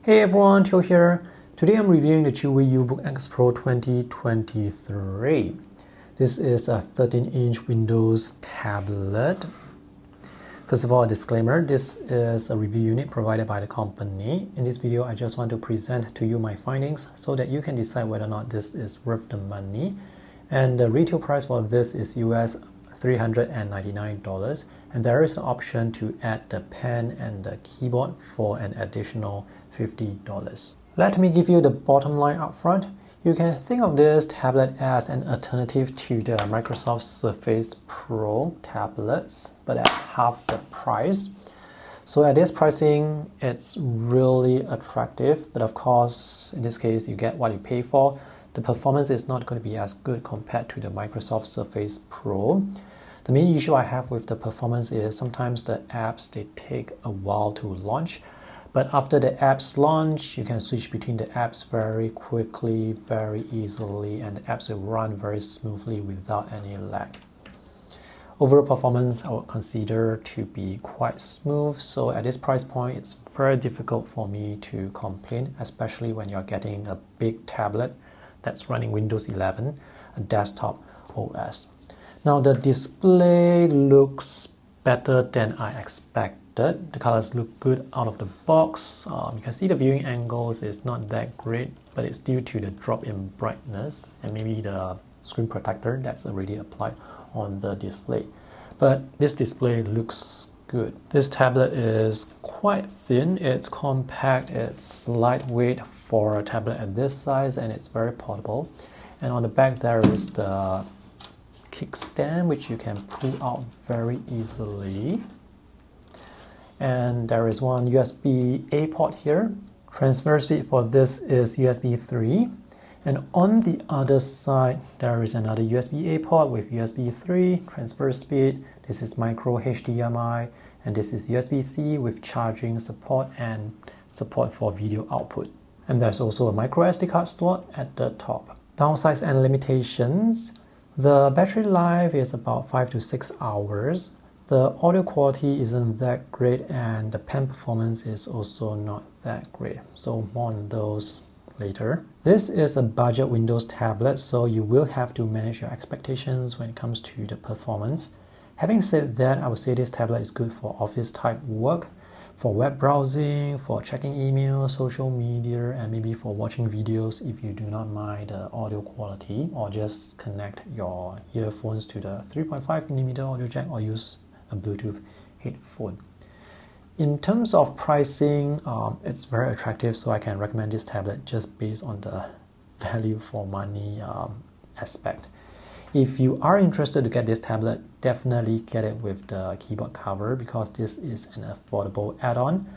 Hey everyone, Teo here. Today I'm reviewing the Chuwi Ubook XPro 2023. This is a 13-inch Windows tablet. First of all, a disclaimer, this is a review unit provided by the company. In this video, I just want to present to you my findings so that you can decide whether or not this is worth the money. And the retail price for this is US $399, and there is an option to add the pen and the keyboard for an additional $50. Let me give you the bottom line up front. You can think of this tablet as an alternative to the Microsoft Surface Pro tablets, but at half the price. So at this pricing, it's really attractive, but of course, in this case, you get what you pay for. The performance is not going to be as good compared to the Microsoft Surface Pro. The main issue I have with the performance is sometimes the apps, they take a while to launch. But after the apps launch, you can switch between the apps very quickly, very easily, and the apps will run very smoothly without any lag. Overall performance I would consider to be quite smooth, so at this price point, it's very difficult for me to complain, especially when you're getting a big tablet that's running Windows 11, a desktop OS. Now the display looks better than I expected. The colors look good out of the box. You can see the viewing angles is not that great, but it's due to the drop in brightness and maybe the screen protector that's already applied on the display. But this display looks good. This tablet is quite thin, it's compact, it's lightweight for a tablet at this size, and it's very portable. And on the back there is the kickstand, which you can pull out very easily. And there is one USB-A port here. Transfer speed for this is USB 3. And on the other side, there is another USB-A port with USB 3 transfer speed. This is micro HDMI, and this is USB-C with charging support and support for video output. And there's also a micro SD card slot at the top. Downsides and limitations. The battery life is about 5 to 6 hours. The audio quality isn't that great, and the pen performance is also not that great. So more on those later. This is a budget Windows tablet, so you will have to manage your expectations when it comes to the performance. Having said that, I would say this tablet is good for office type work, for web browsing, for checking email, social media, and maybe for watching videos if you do not mind the audio quality, or just connect your earphones to the 3.5mm audio jack or use a Bluetooth headphone. In terms of pricing, it's very attractive, so I can recommend this tablet just based on the value for money aspect. If you are interested to get this tablet, definitely get it with the keyboard cover because this is an affordable add-on.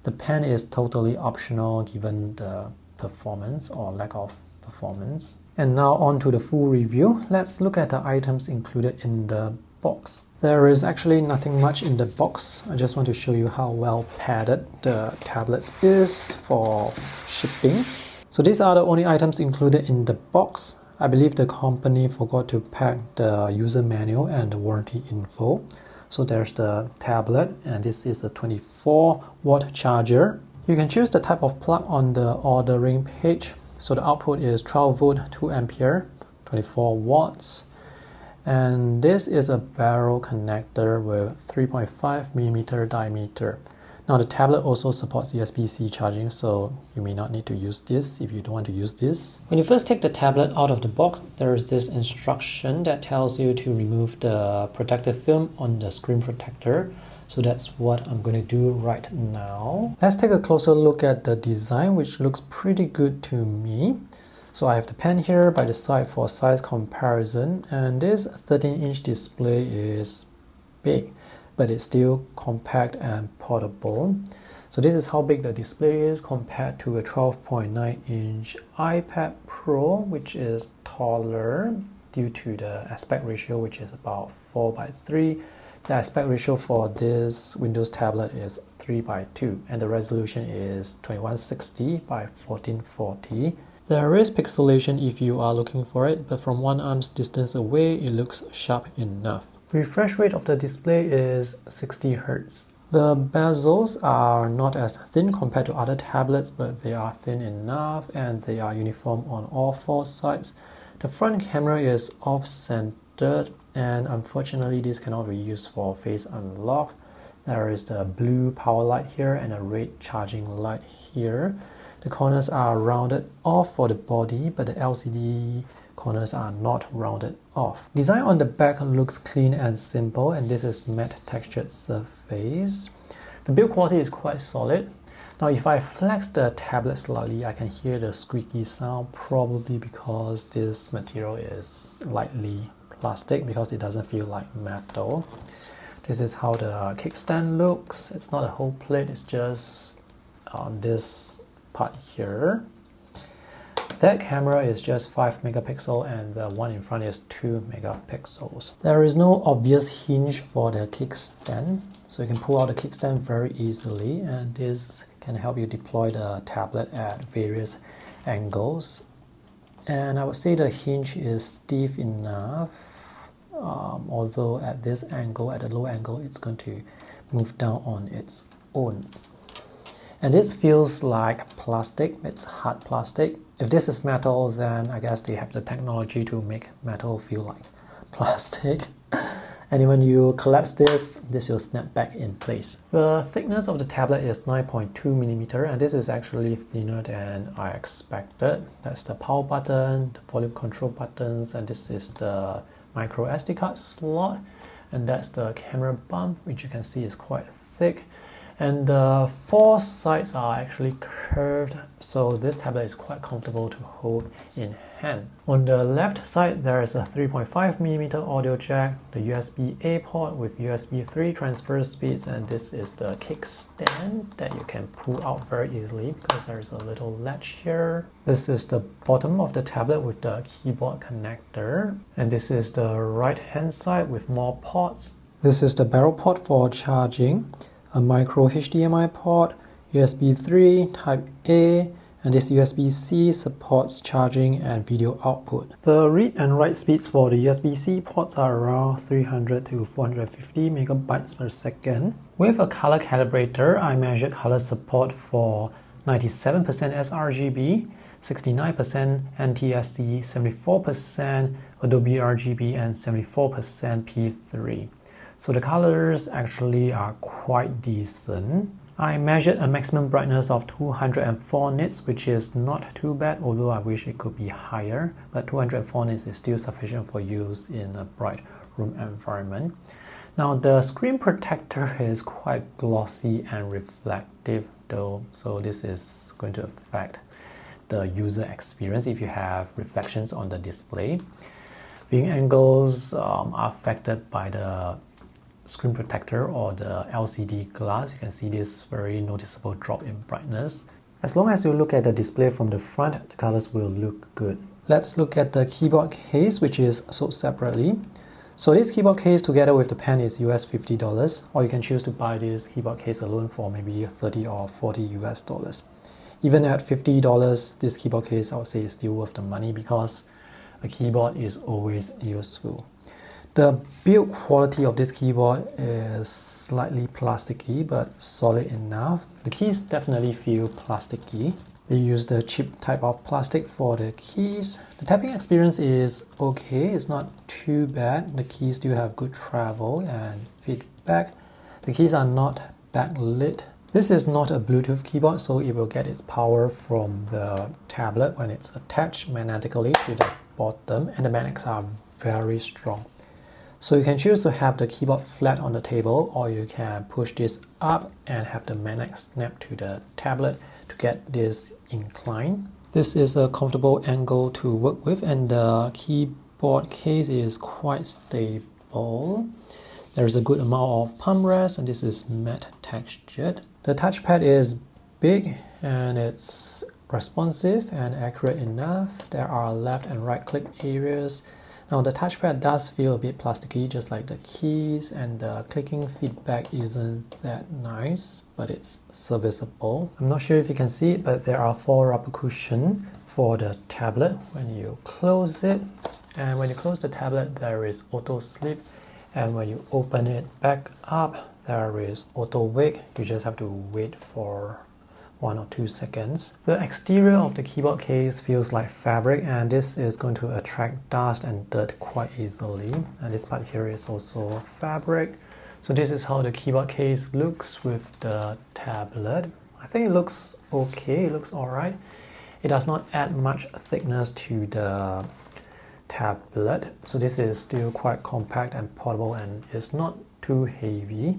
The pen is totally optional given the performance or lack of performance. And now on to the full review. Let's look at the items included in the box. There is actually nothing much in the box. I just want to show you how well padded the tablet is for shipping. So these are the only items included in the box. I believe the company forgot to pack the user manual and the warranty info. So there's the tablet, and this is a 24-watt charger. You can choose the type of plug on the ordering page. So the output is 12 volt, 2 ampere, 24 watts. And this is a barrel connector with 3.5mm diameter. Now the tablet also supports USB-C charging, so you may not need to use this if you don't want to use this. When you first take the tablet out of the box, there is this instruction that tells you to remove the protective film on the screen protector. So that's what I'm going to do right now. Let's take a closer look at the design, which looks pretty good to me. So I have the pen here by the side for size comparison, and this 13-inch display is big, but it's still compact and portable. So this is how big the display is compared to a 12.9-inch iPad Pro, which is taller due to the aspect ratio, which is about 4:3. The aspect ratio for this Windows tablet is 3:2, and the resolution is 2160 by 1440. There is pixelation if you are looking for it, but from one arm's distance away, it looks sharp enough. Refresh rate of the display is 60 Hz. The bezels are not as thin compared to other tablets, but they are thin enough and they are uniform on all four sides. The front camera is off-centered, and unfortunately this cannot be used for face unlock. There is the blue power light here and a red charging light here. The corners are rounded off for the body, but the LCD corners are not rounded off. Design on the back looks clean and simple, and this is matte textured surface. The build quality is quite solid. Now if I flex the tablet slightly, I can hear the squeaky sound, probably because this material is lightly plastic, because it doesn't feel like metal. This is how the kickstand looks. It's not a whole plate, it's just this part here. That camera is just 5 megapixel and the one in front is 2 megapixels. There is no obvious hinge for the kickstand, so you can pull out the kickstand very easily, and this can help you deploy the tablet at various angles. And I would say the hinge is stiff enough, although at this angle, at a low angle, it's going to move down on its own. And this feels like plastic, it's hard plastic. If this is metal, then I guess they have the technology to make metal feel like plastic. And when you collapse this will snap back in place. The thickness of the tablet is 9.2 millimeter, and this is actually thinner than I expected. That's the power button, the volume control buttons, and this is the micro SD card slot. And that's the camera bump, which you can see is quite thick. And the four sides are actually curved, so this tablet is quite comfortable to hold in hand. On the left side, there is a 3.5mm audio jack, the USB-A port with USB 3 transfer speeds, and this is the kickstand that you can pull out very easily because there is a little latch here. This is the bottom of the tablet with the keyboard connector, and this is the right hand side with more ports. This is the barrel port for charging, a micro HDMI port, USB 3, Type A, and this USB-C supports charging and video output. The read and write speeds for the USB-C ports are around 300 to 450 megabytes per second. With a color calibrator, I measured color support for 97% sRGB, 69% NTSC, 74% Adobe RGB, and 74% P3. So the colors actually are quite decent. I measured a maximum brightness of 204 nits, which is not too bad, although I wish it could be higher, but 204 nits is still sufficient for use in a bright room environment. Now the screen protector is quite glossy and reflective though, so this is going to affect the user experience if you have reflections on the display. Viewing angles are affected by the screen protector or the LCD glass. You can see this very noticeable drop in brightness. As long as you look at the display from the front, the colors will look good. Let's look at the keyboard case, which is sold separately. So this keyboard case together with the pen is US $50, or you can choose to buy this keyboard case alone for maybe 30 or 40 US dollars. Even at $50, this keyboard case I would say is still worth the money because a keyboard is always useful. The build quality of this keyboard is slightly plasticky but solid enough. The keys definitely feel plasticky. They use the cheap type of plastic for the keys. The tapping experience is okay, it's not too bad. The keys do have good travel and feedback. The keys are not backlit. This is not a Bluetooth keyboard, so it will get its power from the tablet when it's attached magnetically to the bottom, and the magnets are very strong. So you can choose to have the keyboard flat on the table, or you can push this up and have the magnet snap to the tablet to get this incline. This is a comfortable angle to work with, and the keyboard case is quite stable. There is a good amount of palm rest, and this is matte textured. The touchpad is big and it's responsive and accurate enough. There are left and right click areas. Now the touchpad does feel a bit plasticky, just like the keys, and the clicking feedback isn't that nice, but it's serviceable. I'm not sure if you can see it, but there are 4 rubber cushions for the tablet when you close it. And when you close the tablet, there is auto sleep, and when you open it back up, there is auto wake. You just have to wait for 1 or 2 seconds. The exterior of the keyboard case feels like fabric, and this is going to attract dust and dirt quite easily. And this part here is also fabric. So this is how the keyboard case looks with the tablet. I think it looks okay, it looks alright. It does not add much thickness to the tablet. So this is still quite compact and portable, and it's not too heavy.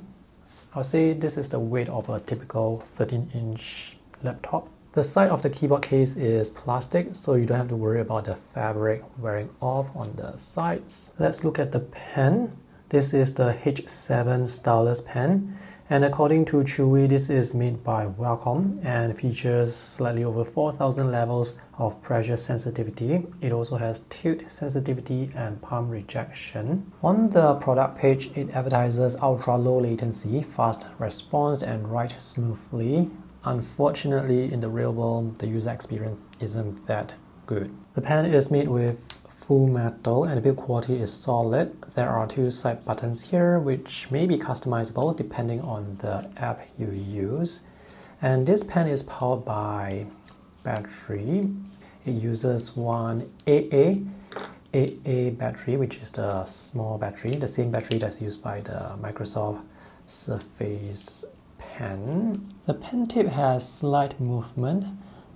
I'll say this is the weight of a typical 13-inch laptop. The side of the keyboard case is plastic, so you don't have to worry about the fabric wearing off on the sides. Let's look at the pen. This is the H7 stylus pen, and according to Chuwi, this is made by Wacom and features slightly over 4,000 levels of pressure sensitivity. It also has tilt sensitivity and palm rejection. On the product page, it advertises ultra low latency, fast response, and write smoothly. Unfortunately, in the real world, the user experience isn't that good. The pen is made with full metal and the build quality is solid. There are 2 side buttons here which may be customizable depending on the app you use. And this pen is powered by battery. It uses one AA battery, which is the small battery, the same battery that's used by the Microsoft Surface Pen. The pen tip has slight movement,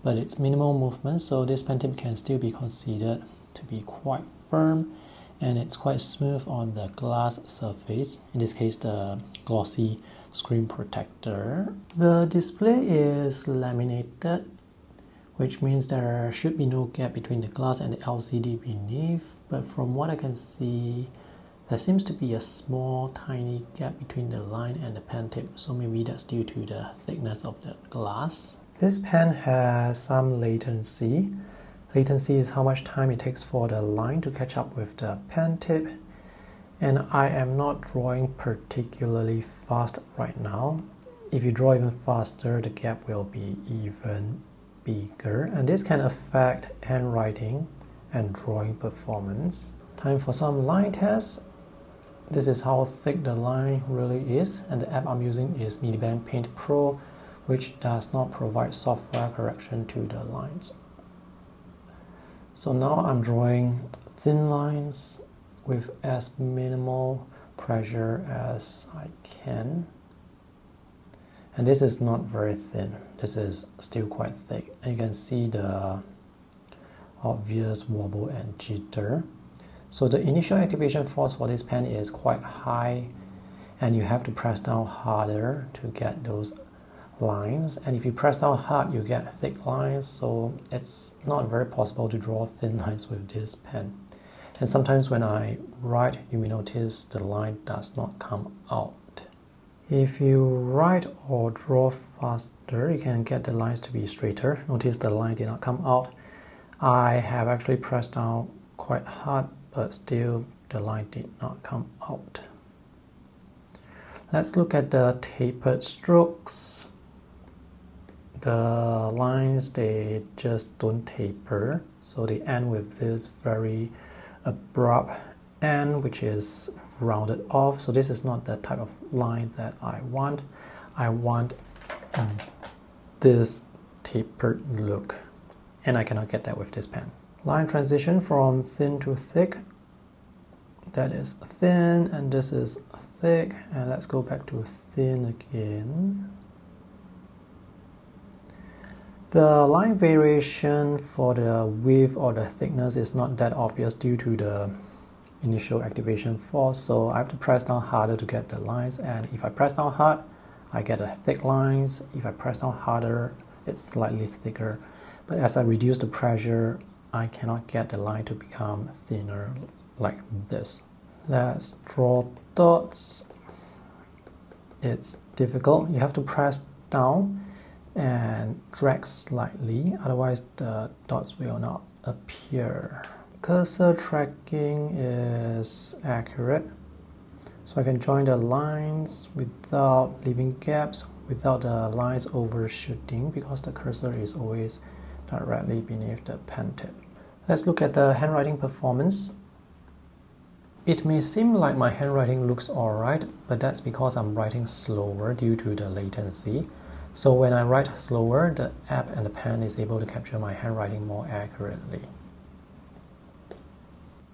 but it's minimal movement, so this pen tip can still be considered to be quite firm, and it's quite smooth on the glass surface, in this case the glossy screen protector. The display is laminated, which means there should be no gap between the glass and the LCD beneath, but from what I can see, there seems to be a small tiny gap between the line and the pen tip, so maybe that's due to the thickness of the glass. This pen has some latency. Latency is how much time it takes for the line to catch up with the pen tip. And I am not drawing particularly fast right now. If you draw even faster, the gap will be even bigger. And this can affect handwriting and drawing performance. Time for some line tests. This is how thick the line really is. And the app I'm using is Miliband Paint Pro, which does not provide software correction to the lines. So now I'm drawing thin lines with as minimal pressure as I can. And this is not very thin. This is still quite thick. And you can see the obvious wobble and jitter. So the initial activation force for this pen is quite high, and you have to press down harder to get those lines, and if you press down hard you get thick lines, so it's not very possible to draw thin lines with this pen. And sometimes when I write, you may notice the line does not come out. If you write or draw faster, you can get the lines to be straighter. Notice the line did not come out. I have actually pressed down quite hard, but still the line did not come out. Let's look at the tapered strokes. The lines, they just don't taper, so they end with this very abrupt end, which is rounded off. So this is not the type of line that I want. I want this tapered look, and I cannot get that with this pen. Line transition from thin to thick. That is thin, and this is thick, and let's go back to thin again. The line variation for the width or the thickness is not that obvious due to the initial activation force, so I have to press down harder to get the lines, and if I press down hard, I get a thick lines. If I press down harder, it's slightly thicker. But as I reduce the pressure, I cannot get the line to become thinner like this. Let's draw dots. It's difficult. You have to press down and drag slightly, otherwise the dots will not appear. Cursor tracking is accurate, so I can join the lines without leaving gaps, without the lines overshooting, because the cursor is always directly beneath the pen tip. Let's look at the handwriting performance. It may seem like my handwriting looks alright, but that's because I'm writing slower due to the latency. So when I write slower, the app and the pen is able to capture my handwriting more accurately.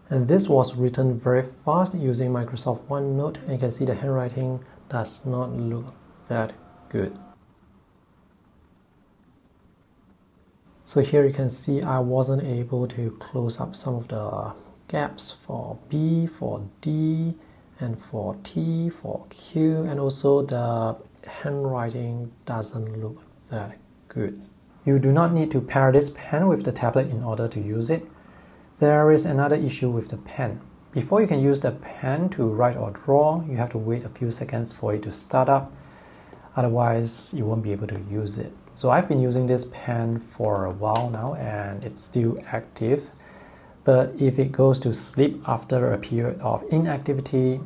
And this was written very fast using Microsoft OneNote, and you can see the handwriting does not look that good. So here you can see I wasn't able to close up some of the gaps for B, for D, and for T, for Q, and also the handwriting doesn't look that good. You do not need to pair this pen with the tablet in order to use it. There is another issue with the pen. Before you can use the pen to write or draw, you have to wait a few seconds for it to start up. Otherwise, you won't be able to use it. So I've been using this pen for a while now and it's still active. But if it goes to sleep after a period of inactivity,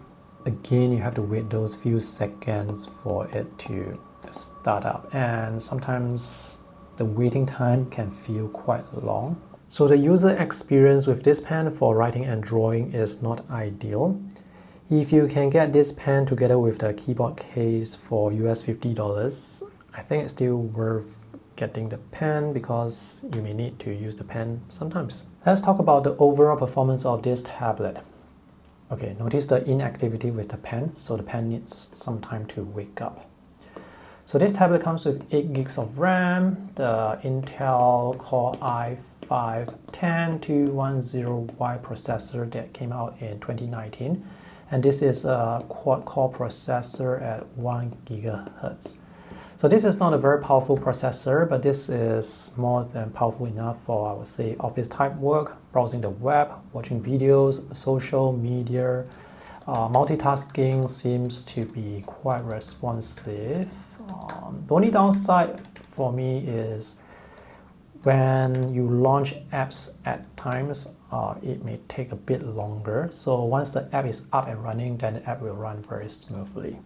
again, you have to wait those few seconds for it to start up. And sometimes the waiting time can feel quite long. So the user experience with this pen for writing and drawing is not ideal. If you can get this pen together with the keyboard case for US $50, I think it's still worth getting the pen because you may need to use the pen sometimes. Let's talk about the overall performance of this tablet. Okay, notice the inactivity with the pen, so the pen needs some time to wake up. So this tablet comes with 8 gigs of RAM, the Intel Core i5-10210Y processor that came out in 2019. And this is a quad-core processor at 1 GHz. So this is not a very powerful processor, but this is more than powerful enough for, I would say, office type work, browsing the web, watching videos, social media. Multitasking seems to be quite responsive. The only downside for me is when you launch apps at times, it may take a bit longer. So once the app is up and running, then the app will run very smoothly.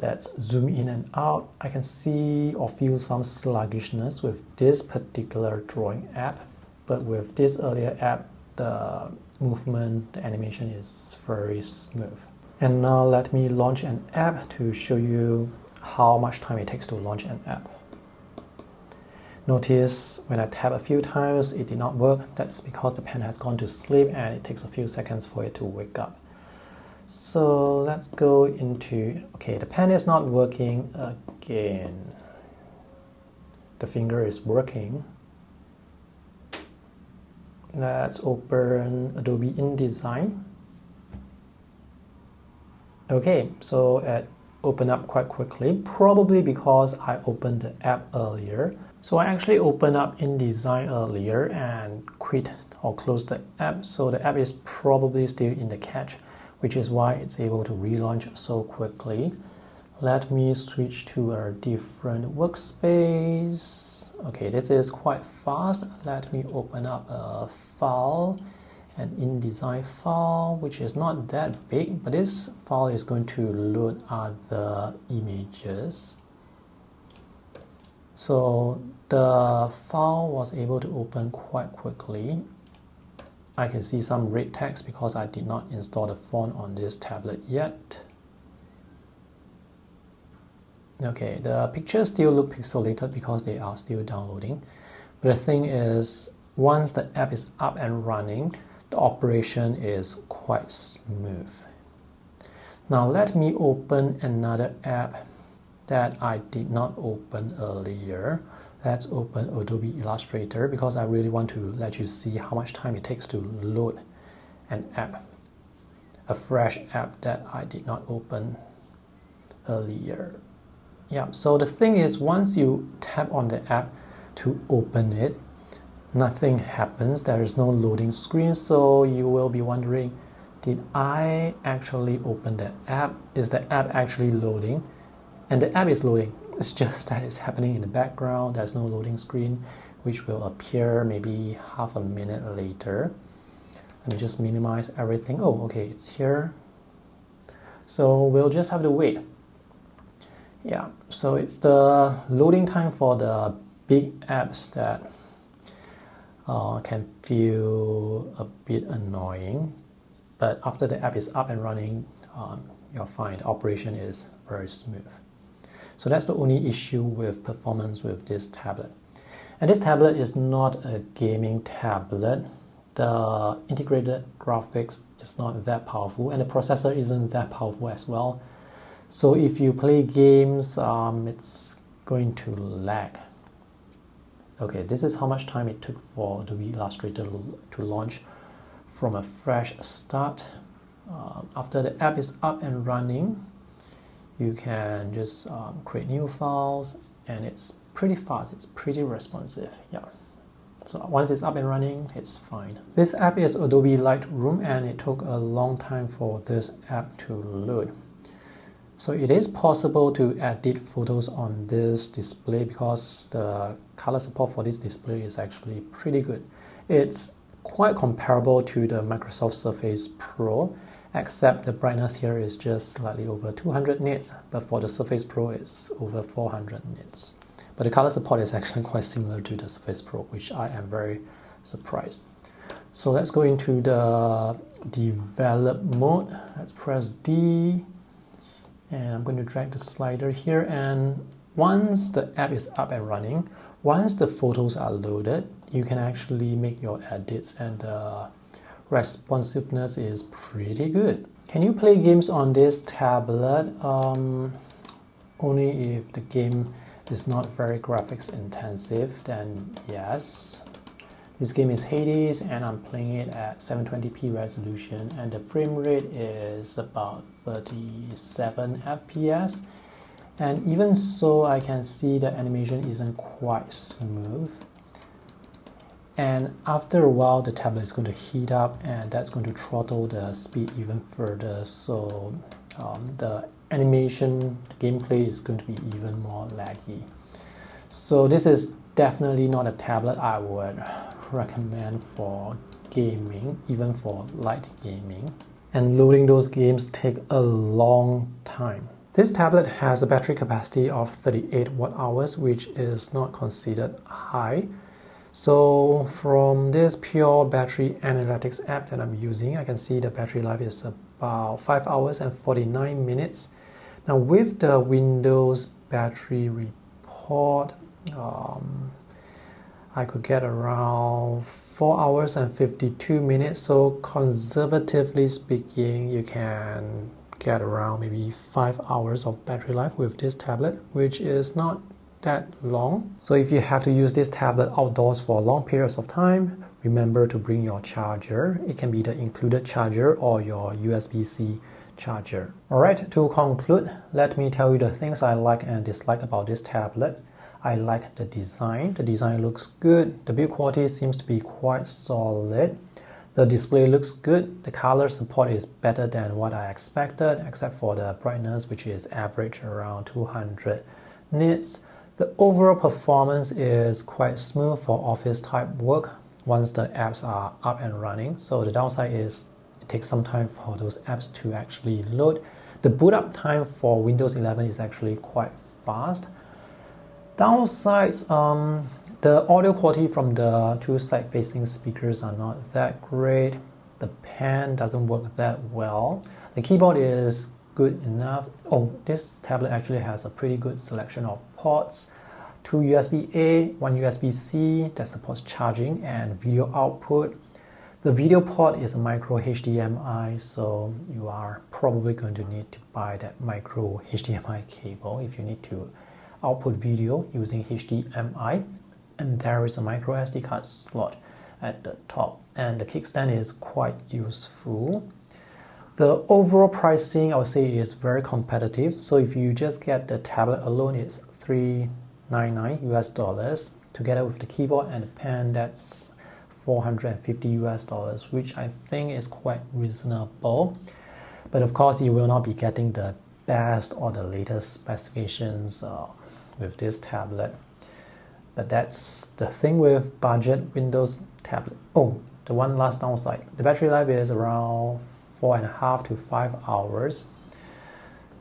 Let's zoom in and out. I can see or feel some sluggishness with this particular drawing app, but with this earlier app, the movement, the animation is very smooth. And now let me launch an app to show you how much time it takes to launch an app. Notice when I tap a few times, it did not work. That's because the pen has gone to sleep and it takes a few seconds for it to wake up. So let's go into, okay, the pen is not working again. The finger is working. Let's open Adobe InDesign. Okay, so it opened up quite quickly, probably because I opened the app earlier. So I actually opened up InDesign earlier and quit or closed the app. So the app is probably still in the cache, which is why it's able to relaunch so quickly. Let me switch to a different workspace. Okay, this is quite fast. Let me open up a file, an InDesign file, which is not that big, but this file is going to load other images. So the file was able to open quite quickly. I can see some red text because I did not install the font on this tablet yet. Okay, the pictures still look pixelated because they are still downloading. But the thing is, once the app is up and running, the operation is quite smooth. Now let me open another app that I did not open earlier. Let's open Adobe Illustrator because I really want to let you see how much time it takes to load an app, a fresh app that I did not open earlier. Yeah, so the thing is, once you tap on the app to open it, nothing happens. There is no loading screen, so you will be wondering, did I actually open the app? Is the app actually loading? And the app is loading. It's just that it's happening in the background. There's no loading screen, which will appear maybe half a minute later. Let me just minimize everything. Oh, okay, it's here. So we'll just have to wait. Yeah, so it's the loading time for the big apps that can feel a bit annoying. But after the app is up and running, you'll find the operation is very smooth. So that's the only issue with performance with this tablet. And this tablet is not a gaming tablet. The integrated graphics is not that powerful, and the processor isn't that powerful as well. So if you play games, it's going to lag. Okay, this is how much time it took for Adobe Illustrator to launch from a fresh start. After the app is up and running, you can just create new files, and it's pretty fast, it's pretty responsive. Yeah. So once it's up and running, it's fine. This app is Adobe Lightroom, and it took a long time for this app to load. So it is possible to edit photos on this display because the color support for this display is actually pretty good. It's quite comparable to the Microsoft Surface Pro, except the brightness here is just slightly over 200 nits, but for the Surface Pro it's over 400 nits. But the color support is actually quite similar to the Surface Pro, which I am very surprised. So let's go into the develop mode. Let's press D, and I'm going to drag the slider here, and once the app is up and running, once the photos are loaded, you can actually make your edits, and the responsiveness is pretty good. Can you play games on this tablet? Only if the game is not very graphics intensive, then yes. This game is Hades, and I'm playing it at 720p resolution, and the frame rate is about 37 FPS. And even so, I can see the animation isn't quite smooth. And after a while, the tablet is going to heat up, and that's going to throttle the speed even further. So the animation, the gameplay is going to be even more laggy. So this is definitely not a tablet I would recommend for gaming, even for light gaming. And loading those games take a long time. This tablet has a battery capacity of 38 watt-hours, which is not considered high. So from this pure battery analytics app that I'm using, I can see the battery life is about 5 hours and 49 minutes. Now with the Windows battery report, I could get around 4 hours and 52 minutes. So conservatively speaking, you can get around maybe 5 hours of battery life with this tablet, which is not that long. So if you have to use this tablet outdoors for long periods of time, remember to bring your charger. It can be the included charger or your USB-C charger. Alright, to conclude, let me tell you the things I like and dislike about this tablet. I like the design. The design looks good. The build quality seems to be quite solid. The display looks good. The color support is better than what I expected, except for the brightness, which is average around 200 nits. The overall performance is quite smooth for office type work once the apps are up and running. So the downside is it takes some time for those apps to actually load. The boot up time for Windows 11 is actually quite fast. Downsides, the audio quality from the two side-facing speakers are not that great. The pen doesn't work that well. The keyboard is good enough. Oh, this tablet actually has a pretty good selection of ports. 2 USB-A, 1 USB-C that supports charging and video output. The video port is a micro HDMI, so you are probably going to need to buy that micro HDMI cable if you need to output video using HDMI. And there is a micro SD card slot at the top, and the kickstand is quite useful. The overall pricing, I would say, is very competitive. So if you just get the tablet alone, it's $399 US. Together with the keyboard and the pen, that's $450 US, which I think is quite reasonable. But of course, you will not be getting the best or the latest specifications with this tablet. But that's the thing with budget Windows tablet. Oh, the one last downside. The battery life is around 4.5 to 5 hours.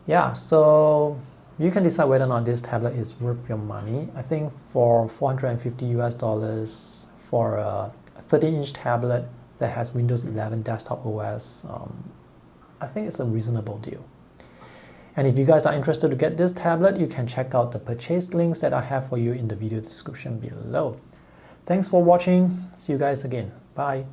Yeah, so you can decide whether or not this tablet is worth your money. I think for $450 US for a 30-inch tablet that has Windows 11 desktop OS, I think it's a reasonable deal. And if you guys are interested to get this tablet, you can check out the purchase links that I have for you in the video description below. Thanks for watching. See you guys again. Bye.